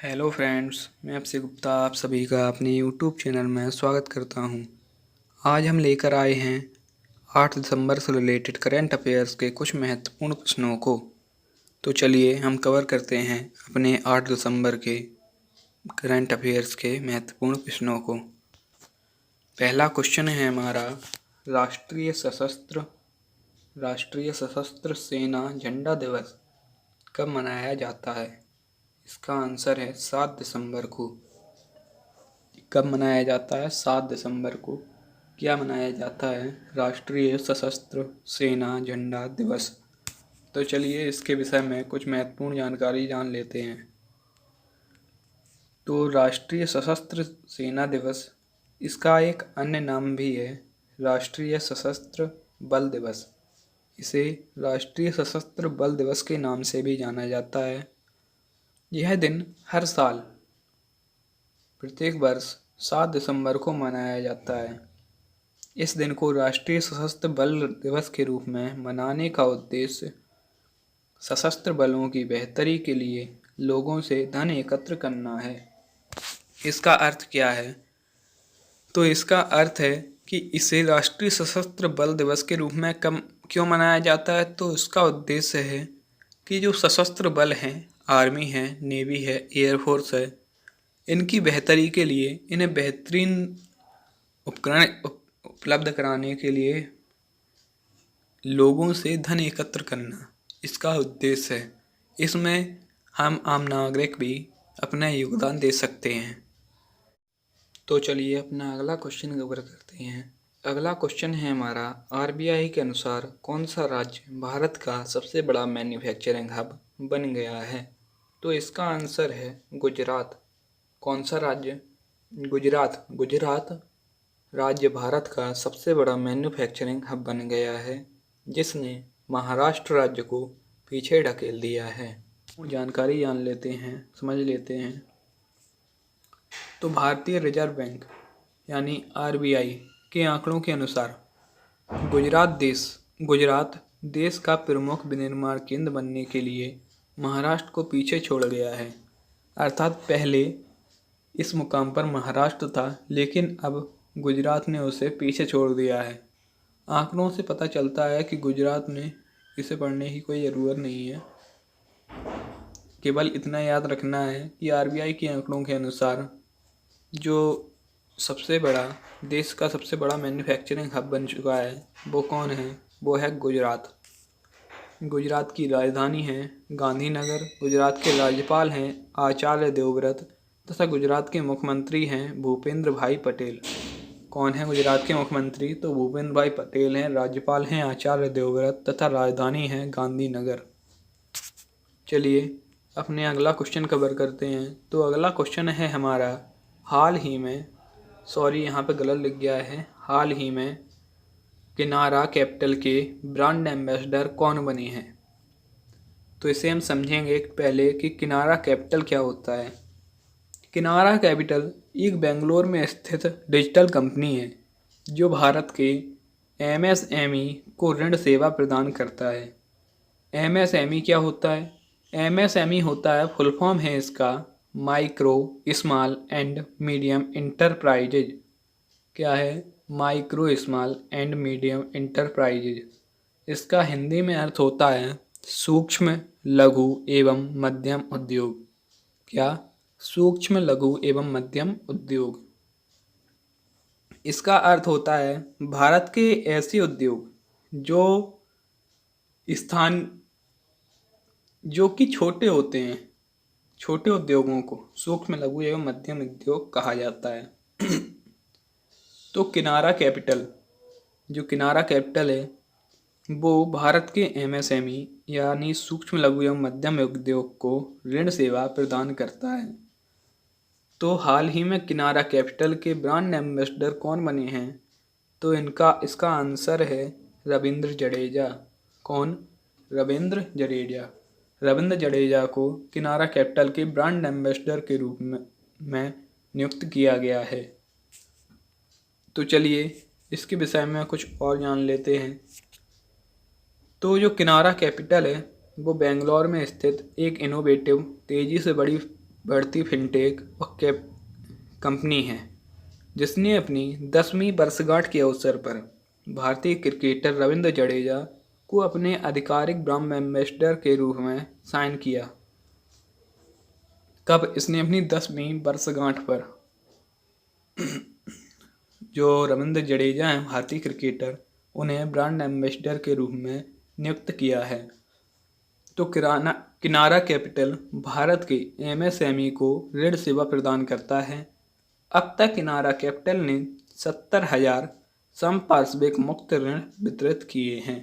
Hello friends, मैं आपसे गुप्ता आप सभी का अपने यूट्यूब चैनल में स्वागत करता हूं। आज हम लेकर आए हैं 8 दिसंबर से रिलेटेड करंट अफेयर्स के कुछ महत्वपूर्ण प्रश्नों को। तो चलिए हम कवर करते हैं अपने 8 दिसंबर के करंट अफेयर्स के महत्वपूर्ण प्रश्नों को। पहला क्वेश्चन है हमारा, राष्ट्रीय सशस्त्र सेना झंडा दिवस कब मनाया जाता है? इसका आंसर है 7 दिसंबर को। कब मनाया जाता है? 7 दिसंबर को। क्या मनाया जाता है? राष्ट्रीय सशस्त्र सेना झंडा दिवस। तो चलिए इसके विषय में कुछ महत्वपूर्ण जानकारी जान लेते हैं। तो राष्ट्रीय सशस्त्र सेना दिवस, इसका एक अन्य नाम भी है राष्ट्रीय सशस्त्र बल दिवस। इसे राष्ट्रीय सशस्त्र बल दिवस के नाम से भी जाना जाता है। यह दिन हर साल प्रत्येक वर्ष 7 दिसंबर को मनाया जाता है। इस दिन को राष्ट्रीय सशस्त्र बल दिवस के रूप में मनाने का उद्देश्य सशस्त्र बलों की बेहतरी के लिए लोगों से धन एकत्र करना है। इसका अर्थ क्या है? तो इसका अर्थ है कि इसे राष्ट्रीय सशस्त्र बल दिवस के रूप में क्यों मनाया जाता है? तो इसका उद्देश्य है कि जो सशस्त्र बल हैं, आर्मी है, नेवी है, एयरफोर्स है, इनकी बेहतरी के लिए इन्हें बेहतरीन उपकरण उपलब्ध कराने के लिए लोगों से धन एकत्र करना इसका उद्देश्य है। इसमें हम आम नागरिक भी अपना योगदान दे सकते हैं। तो चलिए अपना अगला क्वेश्चन कवर करते हैं। अगला क्वेश्चन है हमारा, आरबीआई के अनुसार कौन सा राज्य भारत का सबसे बड़ा मैन्युफैक्चरिंग हब बन गया है? तो इसका आंसर है गुजरात। कौन सा राज्य? गुजरात। गुजरात राज्य भारत का सबसे बड़ा मैन्युफैक्चरिंग हब बन गया है, जिसने महाराष्ट्र राज्य को पीछे ढकेल दिया है। जानकारी जान लेते हैं, समझ लेते हैं। तो भारतीय रिजर्व बैंक यानी आरबीआई के आंकड़ों के अनुसार गुजरात देश का प्रमुख विनिर्माण केंद्र बनने के लिए महाराष्ट्र को पीछे छोड़ गया है। अर्थात पहले इस मुकाम पर महाराष्ट्र था, लेकिन अब गुजरात ने उसे पीछे छोड़ दिया है। आंकड़ों से पता चलता है कि गुजरात में इसे पढ़ने की कोई ज़रूरत नहीं है। केवल इतना याद रखना है कि आरबीआई के आंकड़ों के अनुसार जो देश का सबसे बड़ा मैन्युफैक्चरिंग हब बन चुका है, वो कौन है? वो है गुजरात। गुजरात की राजधानी है गांधीनगर। गुजरात के राज्यपाल हैं आचार्य देवव्रत तथा गुजरात के मुख्यमंत्री हैं भूपेंद्र भाई पटेल। कौन है गुजरात के मुख्यमंत्री? तो भूपेंद्र भाई पटेल हैं। राज्यपाल हैं आचार्य देवव्रत तथा राजधानी है गांधीनगर। चलिए अपने अगला क्वेश्चन कवर करते हैं। तो अगला क्वेश्चन है हमारा, यहाँ पे गलत लिख गया है। हाल ही में किनारा कैपिटल के ब्रांड एम्बेसडर कौन बने हैं? तो इसे हम समझेंगे पहले कि किनारा कैपिटल क्या होता है। किनारा कैपिटल एक बेंगलोर में स्थित डिजिटल कंपनी है जो भारत के एमएसएमई को ऋण सेवा प्रदान करता है। एमएसएमई क्या होता है? एमएसएमई होता है, फुल फॉर्म है इसका micro small and medium enterprises. क्या है? Micro small and medium enterprises. इसका हिंदी में अर्थ होता है सूक्ष्म लघु एवं मध्यम उद्योग। क्या? सूक्ष्म लघु एवं मध्यम उद्योग। इसका अर्थ होता है भारत के ऐसे उद्योग जो कि छोटे होते हैं। छोटे उद्योगों को सूक्ष्म लघु एवं मध्यम उद्योग कहा जाता है। तो किनारा कैपिटल है वो भारत के एमएसएमई यानी सूक्ष्म लघु एवं मध्यम उद्योग को ऋण सेवा प्रदान करता है। तो हाल ही में किनारा कैपिटल के ब्रांड एम्बेसडर कौन बने हैं? तो इसका आंसर है रविंद्र जडेजा। कौन? रविंद्र जडेजा को किनारा कैपिटल के ब्रांड एम्बेसडर के रूप में नियुक्त किया गया है। तो चलिए इसके विषय में कुछ और जान लेते हैं। तो जो किनारा कैपिटल है वो बेंगलोर में स्थित एक इनोवेटिव, तेज़ी से बड़ी बढ़ती फिनटेक और कैप कंपनी है, जिसने अपनी 10वीं वर्षगांठ के अवसर पर भारतीय क्रिकेटर रविंद्र जडेजा को अपने आधिकारिक ब्रांड एम्बेसडर के रूप में साइन किया। कब? इसने अपनी 10वीं वर्षगांठ पर। जो रविंद्र जडेजा हैं भारतीय क्रिकेटर, उन्हें ब्रांड एम्बेसडर के रूप में नियुक्त किया है। तो किनारा कैपिटल भारत के एमएसएमई को ऋण सेवा प्रदान करता है। अब तक किनारा कैपिटल ने 70,000 संपार्श्विक मुक्त ऋण वितरित किए हैं।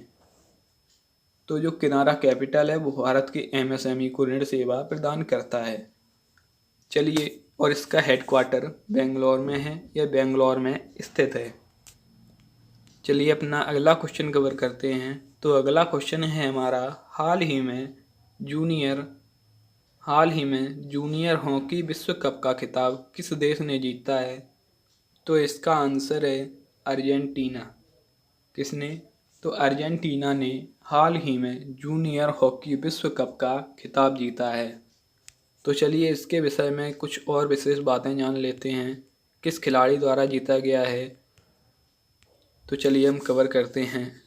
तो जो किनारा कैपिटल है वो भारत के एमएसएमई को ऋण सेवा प्रदान करता है। चलिए, और इसका हेडक्वार्टर बेंगलोर में है या बेंगलोर में स्थित है। चलिए अपना अगला क्वेश्चन कवर करते हैं। तो अगला क्वेश्चन है हमारा, हाल ही में जूनियर हॉकी विश्व कप का खिताब किस देश ने जीता है? तो इसका आंसर है अर्जेंटीना। किसने? तो अर्जेंटीना ने हाल ही में जूनियर हॉकी विश्व कप का खिताब जीता है। तो चलिए इसके विषय में कुछ और विशेष बातें जान लेते हैं। किस खिलाड़ी द्वारा जीता गया है? तो चलिए हम कवर करते हैं।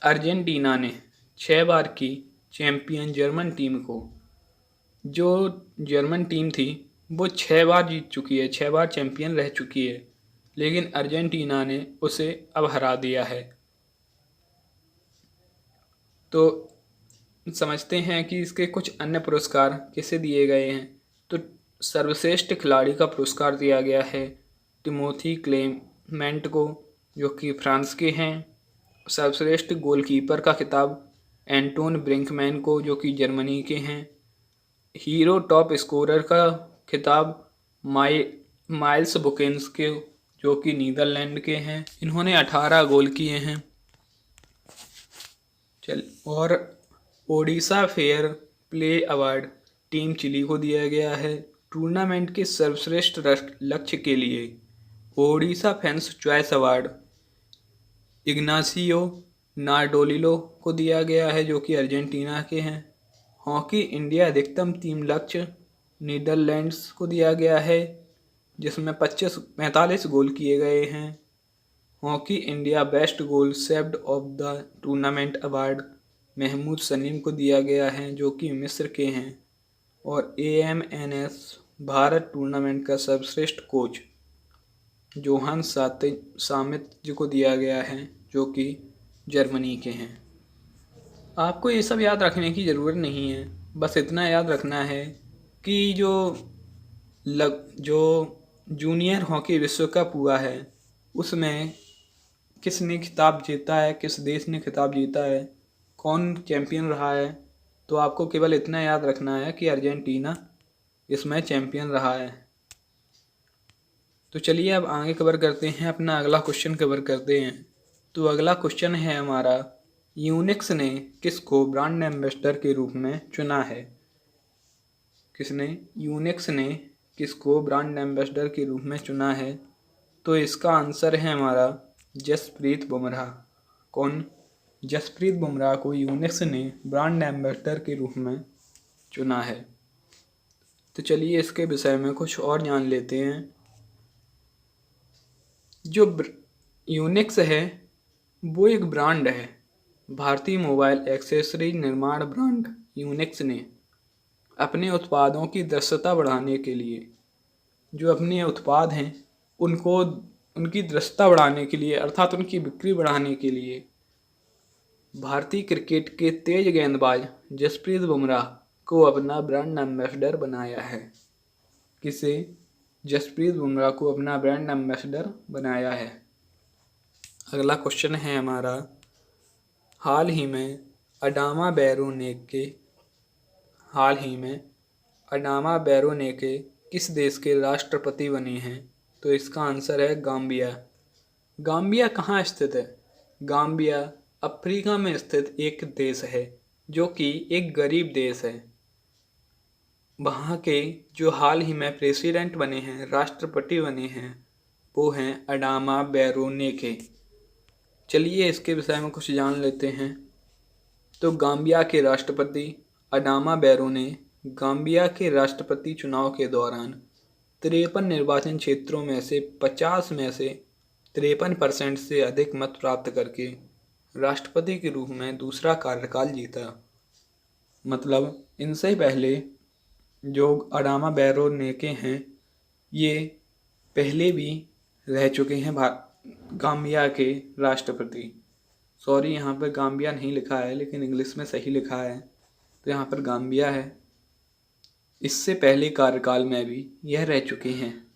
अर्जेंटीना ने 6 बार की चैंपियन जर्मन टीम को, जो जर्मन टीम थी वो 6 बार जीत चुकी है, 6 बार चैंपियन रह चुकी है, लेकिन अर्जेंटीना ने उसे अब हरा दिया है। तो समझते हैं कि इसके कुछ अन्य पुरस्कार किसे दिए गए हैं। तो सर्वश्रेष्ठ खिलाड़ी का पुरस्कार दिया गया है टिमोथी क्लेमेंट को, जो कि फ्रांस के हैं। सर्वश्रेष्ठ गोलकीपर का खिताब एंटोन ब्रिंकमैन को, जो कि जर्मनी के हैं। हीरो टॉप स्कोरर का खिताब माइल्स बुकेन्स के, जो कि नीदरलैंड के हैं। इन्होंने 18 गोल किए हैं। और Odisha fair play award team chilli को दिया गया है। टूर्नामेंट के सर्वश्रेष्ठ लक्ष्य के लिए Odisha fans choice award Ignacio Nardolillo को दिया गया है, जो कि अर्जेंटीना के हैं। हॉकी इंडिया अधिकतम टीम लक्ष्य नीदरलैंड्स को दिया गया है, जिसमें 45 गोल किए गए हैं। Hockey India best goal saved of the tournament award Mahmood Saleem को दिया गया है, जो कि मिस्र के हैं। और AMNS भारत टूर्नामेंट का सर्वश्रेष्ठ कोच जोहान सामित जी को दिया गया है, जो कि जर्मनी के हैं। आपको ये सब याद रखने की ज़रूरत नहीं है, बस इतना याद रखना है कि जो जूनियर हॉकी विश्व कप हुआ है उसमें किसने खिताब जीता है, किस देश ने खिताब जीता है, कौन चैंपियन रहा है। तो आपको केवल इतना याद रखना है कि अर्जेंटीना इसमें चैंपियन रहा है। तो चलिए अब आगे कवर करते हैं, अपना अगला क्वेश्चन कवर करते हैं। तो अगला क्वेश्चन है हमारा, यूनिक्स ने किसको ब्रांड एम्बेसडर के रूप में चुना है? किसने? यूनिक्स ने किसको ब्रांड एम्बेसडर के रूप में चुना है? तो इसका आंसर है हमारा जसप्रीत बुमराह। कौन? जसप्रीत बुमराह को यूनिक्स ने ब्रांड एम्बेसडर के रूप में चुना है। तो चलिए इसके विषय में कुछ और जान लेते हैं। जो यूनिक्स है वो एक ब्रांड है। भारतीय मोबाइल एक्सेसरी निर्माण ब्रांड यूनिक्स ने अपने उत्पादों की दृश्यता बढ़ाने के लिए, जो अपने उत्पाद हैं उनकी दृश्यता बढ़ाने के लिए, अर्थात उनकी बिक्री बढ़ाने के लिए भारतीय क्रिकेट के तेज गेंदबाज जसप्रीत बुमराह को अपना ब्रांड एम्बेसडर बनाया है। किसे? जसप्रीत बुमराह को अपना ब्रांड एम्बेसडर बनाया है। अगला क्वेश्चन है हमारा, हाल ही में अडामा बैरोनेके किस देश के राष्ट्रपति बने हैं? तो इसका आंसर है गाम्बिया। गाम्बिया कहाँ स्थित है? गाम्बिया अफ्रीका में स्थित एक देश है, जो कि एक गरीब देश है। वहाँ के जो हाल ही में प्रेसिडेंट बने हैं, राष्ट्रपति बने हैं, वो हैं अडामा बैरोनेके। चलिए इसके विषय में कुछ जान लेते हैं। तो गाम्बिया के राष्ट्रपति अडामा बैरो ने गाम्बिया के राष्ट्रपति चुनाव के दौरान 53 निर्वाचन क्षेत्रों में से 50 में से 53% से अधिक मत प्राप्त करके राष्ट्रपति के रूप में दूसरा कार्यकाल जीता। मतलब इनसे पहले जो अडामा बैरो नेके हैं, ये पहले भी रह चुके हैं गाम्बिया के राष्ट्रपति। सॉरी, यहाँ पर गाम्बिया नहीं लिखा है, लेकिन इंग्लिश में सही लिखा है, तो यहाँ पर गाम्बिया है। इससे पहले कार्यकाल में भी यह रह चुके हैं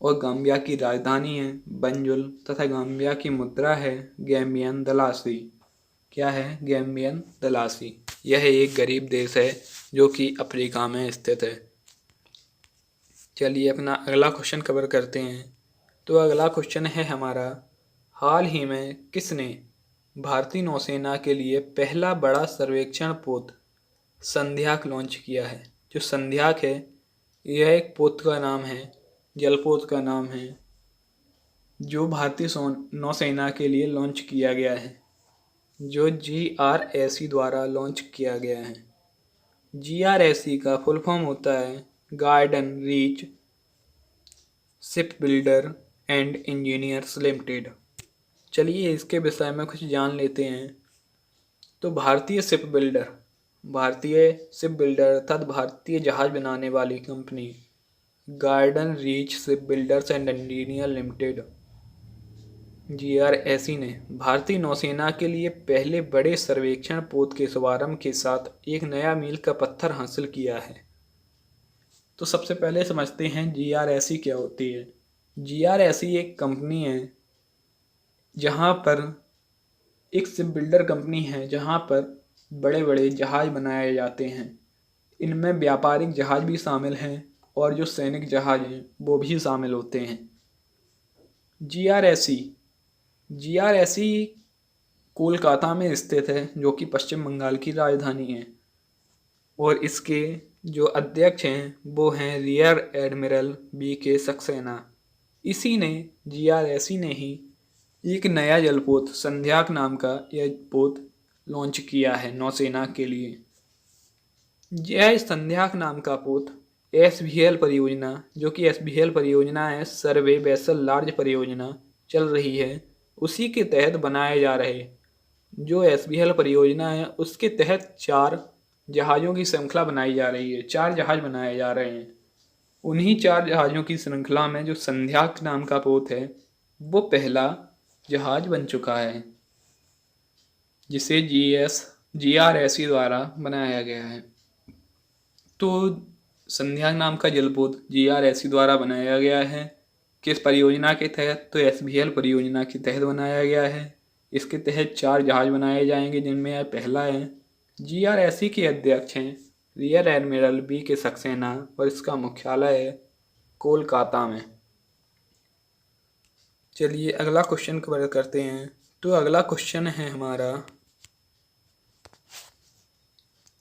और गाम्बिया की राजधानी है बंजुल तथा गाम्बिया की मुद्रा है गैम्बियन दलासी। क्या है? गैम्बियन दलासी। यह एक गरीब देश है जो कि अफ्रीका में स्थित है। चलिए अपना अगला क्वेश्चन कवर करते हैं। तो अगला क्वेश्चन है हमारा, हाल ही में किसने भारतीय नौसेना के लिए पहला बड़ा सर्वेक्षण पोत संध्याक लॉन्च किया है? जो संध्याक है यह एक पोत का नाम है, जलपोत का नाम है, जो भारतीय नौसेना के लिए लॉन्च किया गया है, जो GRSE द्वारा लॉन्च किया गया है। GRSE का फुल फॉर्म होता है garden reach ship builder and engineers limited. चलिए इसके विषय में कुछ जान लेते हैं। तो भारतीय शिप बिल्डर अर्थात भारतीय जहाज बनाने वाली company garden reach ship builders and engineer limited GRSE ने भारतीय नौसेना के लिए पहले बड़े सर्वेक्षण पोत के शुभारंभ के साथ एक नया मील का पत्थर हासिल किया है। तो सबसे पहले समझते हैं GRSE क्या होती है। GRSE एक कंपनी है जहाँ पर एक शिप बिल्डर कंपनी है जहाँ पर बड़े बड़े जहाज बनाए जाते हैं। इनमें व्यापारिक जहाज भी शामिल हैं और जो सैनिक जहाज हैं वो भी शामिल होते हैं। GRSE कोलकाता में स्थित है जो कि पश्चिम बंगाल की राजधानी है और इसके जो अध्यक्ष हैं वो हैं रियर एडमिरल BK सक्सेना। इसी ने GRSE ने ही एक नया जलपोत संध्याक नाम का यह पोत लॉन्च किया है नौसेना के लिए। यह संध्याक नाम का पोत SBL परियोजना, जो कि SBL परियोजना है सर्वे वेसल लार्ज परियोजना चल रही है, उसी के तहत बनाए जा रहे। जो SBL परियोजना है उसके तहत 4 जहाज़ों की श्रृंखला बनाई जा रही है, 4 जहाज़ बनाए जा रहे हैं। उन्हीं 4 जहाज़ों की श्रृंखला में जो संध्याक नाम का पोत है वो पहला जहाज़ बन चुका है जिसे GRSE द्वारा बनाया गया है। तो संध्याक नाम का जलपोत GRSE द्वारा बनाया गया है। किस परियोजना के तहत? तो SBL परियोजना के तहत बनाया गया है। इसके तहत 4 जहाज बनाए जाएंगे जिनमें यह पहला है। GRSE के अध्यक्ष हैं रियर एडमिरल BK सक्सेना और इसका मुख्यालय है कोलकाता में। चलिए अगला क्वेश्चन कवर करते हैं। तो अगला क्वेश्चन है हमारा,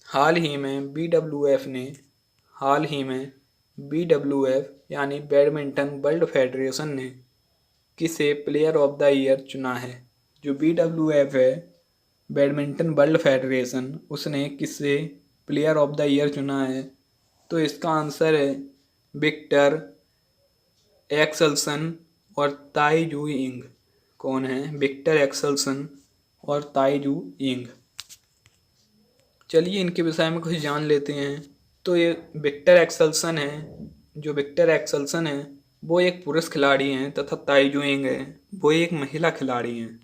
हाल ही में BWF यानी बैडमिंटन वर्ल्ड फेडरेशन ने किसे प्लेयर ऑफ द ईयर चुना है? जो BWF है बैडमिंटन वर्ल्ड फेडरेशन, उसने किसे प्लेयर ऑफ द ईयर चुना है? तो इसका आंसर है विक्टर एक्सेल्सन और ताई जू यिंग। कौन है? विक्टर एक्सेल्सन और ताई जू यिंग। चलिए इनके विषय में कुछ जान लेते हैं। तो ये विक्टर एक्सेल्सन है वो एक पुरुष खिलाड़ी हैं तथा ताई जू यिंग है वो एक महिला खिलाड़ी हैं।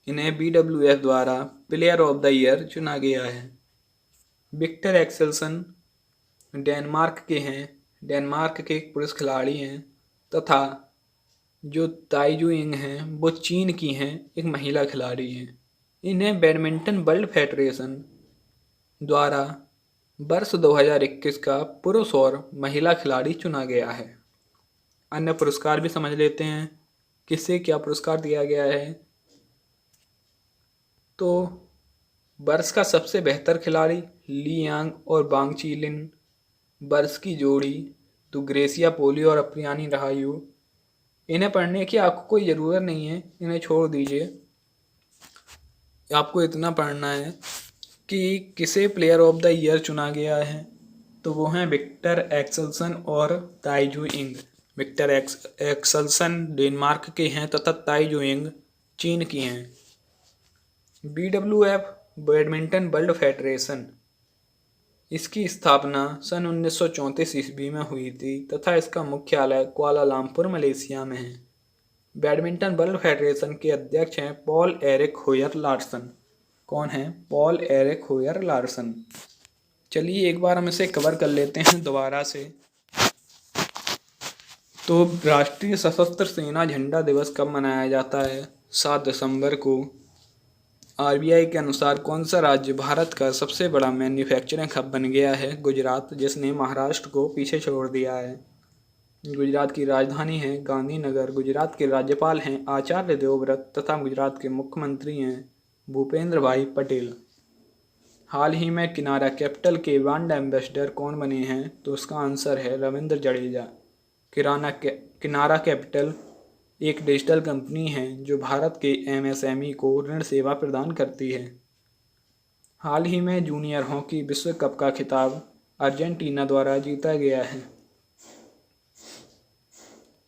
इन्हें BWF द्वारा प्लेयर ऑफ द ईयर चुना गया है। विक्टर एक्सेल्सन डेनमार्क के एक पुरुष खिलाड़ी हैं तथा जो ताई जू यिंग हैं वो चीन की हैं, एक महिला खिलाड़ी हैं। इन्हें बैडमिंटन वर्ल्ड फेडरेशन द्वारा वर्ष 2021 का पुरुष और महिला खिलाड़ी चुना गया है। अन्य पुरस्कार भी समझ लेते हैं किसे क्या पुरस्कार दिया गया है। तो वर्ष का सबसे बेहतर खिलाड़ी ली यांग और बांग चीलिन, वर्ष की जोड़ी तो ग्रेसिया पोली और अप्रियानी रहायू। इन्हें पढ़ने की आपको कोई ज़रूरत नहीं है, इन्हें छोड़ दीजिए। आपको इतना पढ़ना है कि किसे प्लेयर ऑफ द ईयर चुना गया है, तो वो हैं विक्टर एक्सेल्सन और ताई जू इंग। विक्टर एक्सेल्सन डेनमार्क के हैं तथा ताई जू इंग चीन की हैं। BWF बैडमिंटन वर्ल्ड फेडरेशन, इसकी स्थापना सन 1934 ईस्वी में हुई थी तथा इसका मुख्यालय कुआलालंपुर मलेशिया में है। बैडमिंटन वर्ल्ड फेडरेशन के अध्यक्ष हैं पॉल एरिक होयर लार्सन। कौन है? Paul Eric होयर Larsen. चलिए एक बार हम इसे कवर कर लेते हैं दोबारा से। तो राष्ट्रीय सशस्त्र सेना झंडा दिवस कब मनाया जाता है? 7 दिसंबर को। RBI के अनुसार कौन सा राज्य भारत का सबसे बड़ा मैन्युफैक्चरिंग हब बन गया है? गुजरात, जिसने महाराष्ट्र को पीछे छोड़ दिया है। गुजरात की राजधानी है गांधीनगर। गुजरात के राज्यपाल हैं आचार्य देवव्रत तथा गुजरात के मुख्यमंत्री हैं भूपेंद्र भाई पटेल। हाल ही में किनारा कैपिटल के ब्रांड एम्बेसडर कौन बने हैं? तो उसका आंसर है रविंद्र जडेजा। किनारा कैपिटल एक डिजिटल कंपनी है जो भारत के MSME को ऋण सेवा प्रदान करती है। हाल ही में जूनियर हॉकी विश्व कप का खिताब अर्जेंटीना द्वारा जीता गया है।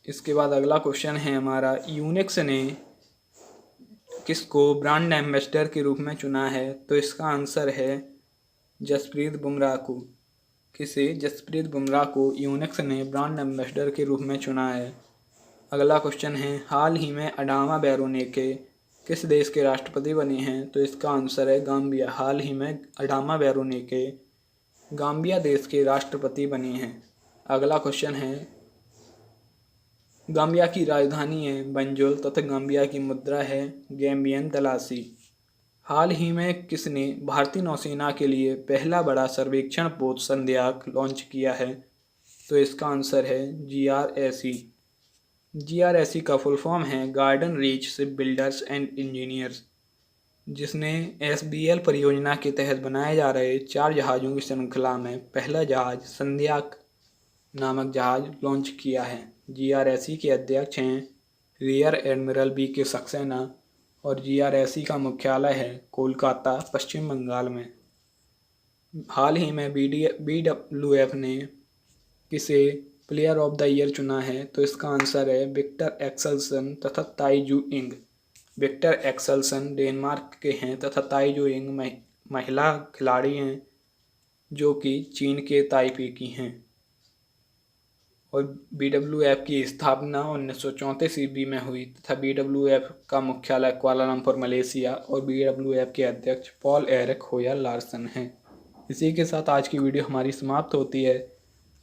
इसके बाद अगला क्वेश्चन है हमारा, यूनिक्स ने किसको ब्रांड एम्बेसडर के रूप में चुना है? तो इसका आंसर है जसप्रीत बुमराह को। किसे? जसप्रीत बुमराह को यूनिक्स ने ब्रांड एम्बेसडर के रूप में चुना है। अगला क्वेश्चन है, हाल ही में अडामा बैरो नेके किस देश के राष्ट्रपति बने हैं? तो इसका आंसर है गाम्बिया। हाल ही में अडामा बैरो नेके गाम्बिया देश के राष्ट्रपति बने हैं। अगला क्वेश्चन है, गाम्बिया की राजधानी है बंजुल तथा गाम्बिया की मुद्रा है गैम्बियन दलासी। हाल ही में किसने भारतीय नौसेना के लिए पहला बड़ा सर्वेक्षण पोत संध्याक लॉन्च किया है? तो इसका आंसर है GRSE। GRSE का फुल फॉर्म है garden reach ship builders and engineers, जिसने SBL परियोजना के तहत बनाए जा रहे 4 जहाज़ों की श्रृंखला में पहला जहाज संध्याक नामक जहाज लॉन्च किया है। GRSE के अध्यक्ष हैं रियर एडमिरल BK सक्सेना और GRSE का मुख्यालय है कोलकाता, पश्चिम बंगाल में। हाल ही में BWF ने किसे प्लेयर ऑफ द ईयर चुना है? तो इसका आंसर है विक्टर एक्सेल्सन तथा ताई जू इंग। विक्टर एक्सेल्सन डेनमार्क के हैं तथा ताई जू इंग महिला खिलाड़ी हैं जो कि चीन के ताइपे की हैं। और BWF की स्थापना 1934 ईस्वी में हुई तथा BWF का मुख्यालय कुआलालंपुर मलेशिया और BWF के अध्यक्ष पॉल एरिक होयर लार्सन हैं। इसी के साथ आज की वीडियो हमारी समाप्त होती है।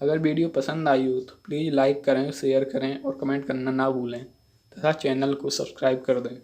अगर वीडियो पसंद आई हो तो प्लीज़ लाइक करें, शेयर करें और कमेंट करना ना भूलें तथा चैनल को सब्सक्राइब कर दें।